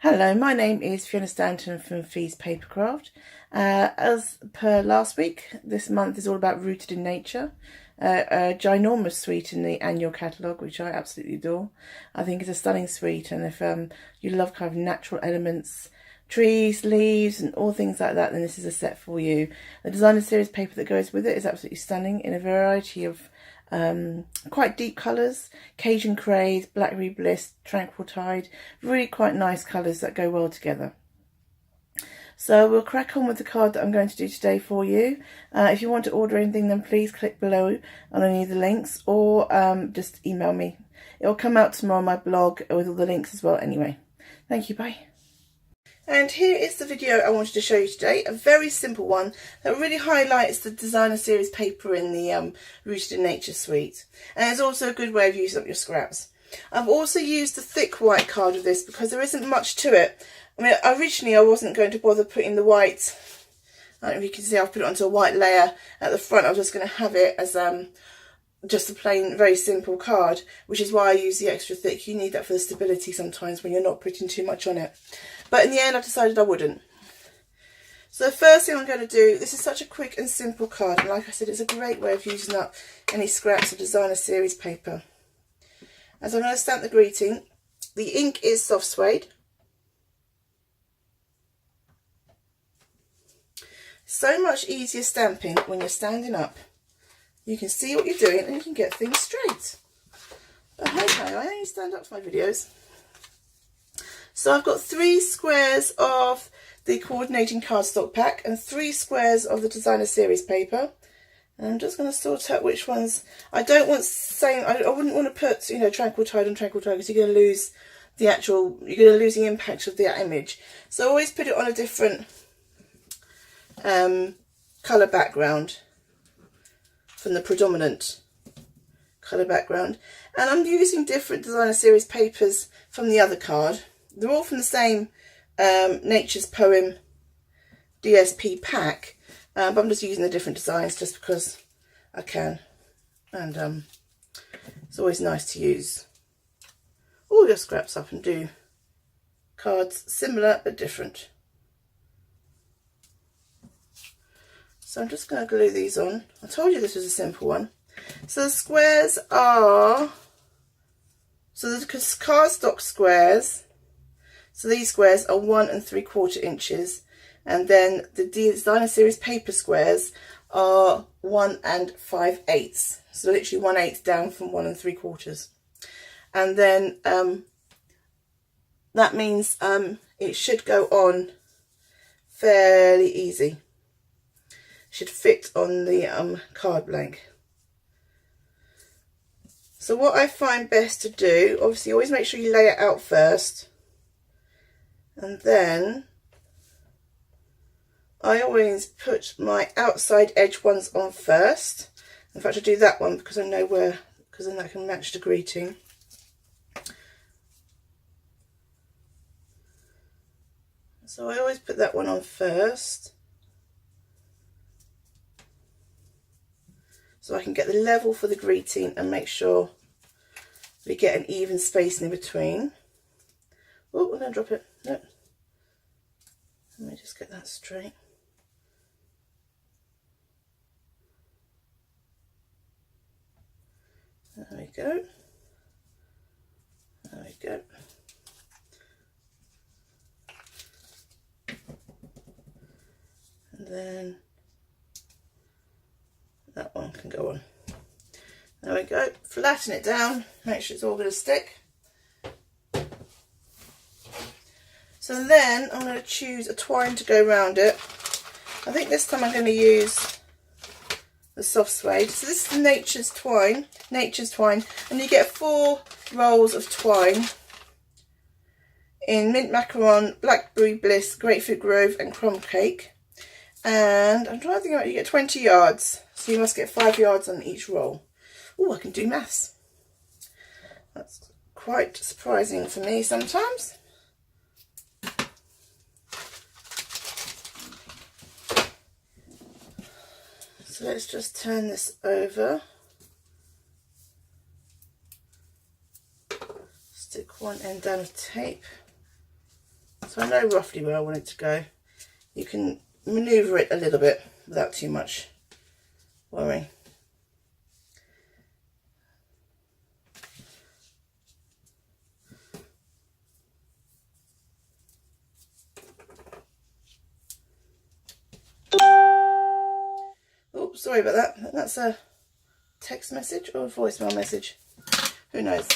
Hello, my name is Fiona Stanton from Fee's Papercraft. As per last week, this month is all about Rooted in Nature. A ginormous suite in the annual catalogue, which I absolutely adore. I think it's a stunning suite, and if you love kind of natural elements, trees, leaves and all things like that, then this is a set for you. The designer series paper that goes with it is absolutely stunning in a variety of quite deep colours: Cajun Craze, Blackberry Bliss, Tranquil Tide. Really quite nice colours that go well together. So we'll crack on with the card that I'm going to do today for you. If you want to order anything, then please click below on any of the links, or just email me. It'll come out tomorrow on my blog with all the links as well anyway. Thank you, bye. And here is the video I wanted to show you today, a very simple one that really highlights the designer series paper in the Rooted in Nature suite. And it's also a good way of using up your scraps. I've also used the thick white card of this because there isn't much to it. I mean, originally I wasn't going to bother putting the white, I don't know if you can see I've put it onto a white layer at the front. I was just going to have it as just a plain, very simple card, which is why I use the extra thick. You need that for the stability sometimes when you're not putting too much on it. But in the end, I decided I wouldn't. So the first thing I'm going to do, this is such a quick and simple card, and like I said, it's a great way of using up any scraps of designer series paper. As I'm going to stamp the greeting, the ink is soft suede. So much easier stamping when you're standing up. You can see what you're doing and you can get things straight. But hey, I only stand up for my videos. So I've got 3 squares of the coordinating cardstock pack and 3 squares of the designer series paper. And I'm just going to sort out which ones. I don't want same. I wouldn't want to put, you know, Tranquil Tide on Tranquil Tide, because you're going to lose the actual. You're going to lose the impact of the image. So always put it on a different colour background from the predominant colour background. And I'm using different designer series papers from the other card. They're all from the same Nature's Poem DSP pack, but I'm just using the different designs just because I can. And it's always nice to use all your scraps up and do cards similar but different. So I'm just going to glue these on. I told you this was a simple one. So the squares are, so the cardstock squares, so these squares are 1 3/4 inches, and then the designer series paper squares are 1 5/8. So literally 1/8 down from 1 3/4. And then that means it should go on fairly easy. Should fit on the card blank. So what I find best to do, obviously always make sure you lay it out first, and then I always put my outside edge ones on first. In fact, I do that one because I know where, because then that can match the greeting. So I always put that one on first, so I can get the level for the greeting and make sure we get an even spacing in between. Oh, we're going to drop it. No. Let me just get that straight. There we go. There we go. And then that one can go on. There we go. Flatten it down. Make sure it's all going to stick. So then I'm going to choose a twine to go around it. I think this time I'm going to use the soft suede. So this is the Nature's twine, and you get 4 rolls of twine in mint macaron, blackberry bliss, grapefruit grove, and crumb cake. And I'm trying to think about, you get 20 yards, so you must get 5 yards on each roll. Oh, I can do maths. That's quite surprising for me sometimes. So let's just turn this over. Stick one end down of tape. So I know roughly where I want it to go. You can manoeuvre it a little bit without too much worry. Oh, sorry about that. That's a text message or a voicemail message. Who knows?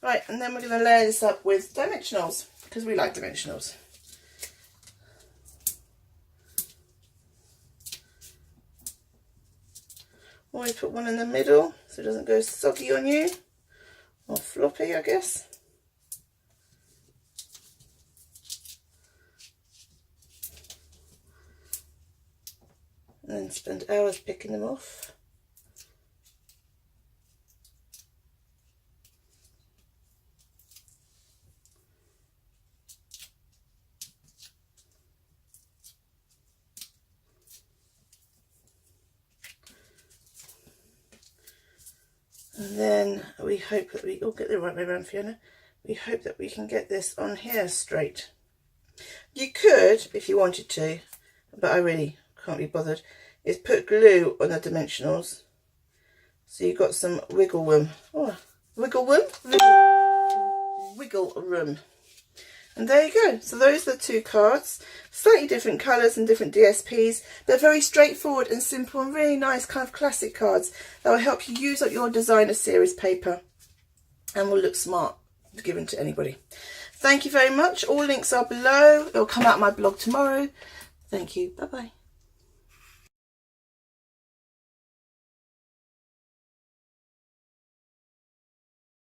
Right, and then we're going to layer this up with dimensionals, because we like dimensionals. Always put one in the middle so it doesn't go soggy on you, or floppy, I guess. And then spend hours picking them off. And then we hope that we all get the right way around, Fiona. We hope that we can get this on here straight. You could, if you wanted to, but I really can't be bothered, is put glue on the dimensionals. So you've got some wiggle room. Oh, wiggle room? Wiggle room. And there you go. So those are the two cards. Slightly different colours and different DSPs. They're very straightforward and simple and really nice kind of classic cards that will help you use up your designer series paper and will look smart given to anybody. Thank you very much. All links are below. It'll come out my blog tomorrow. Thank you. Bye bye.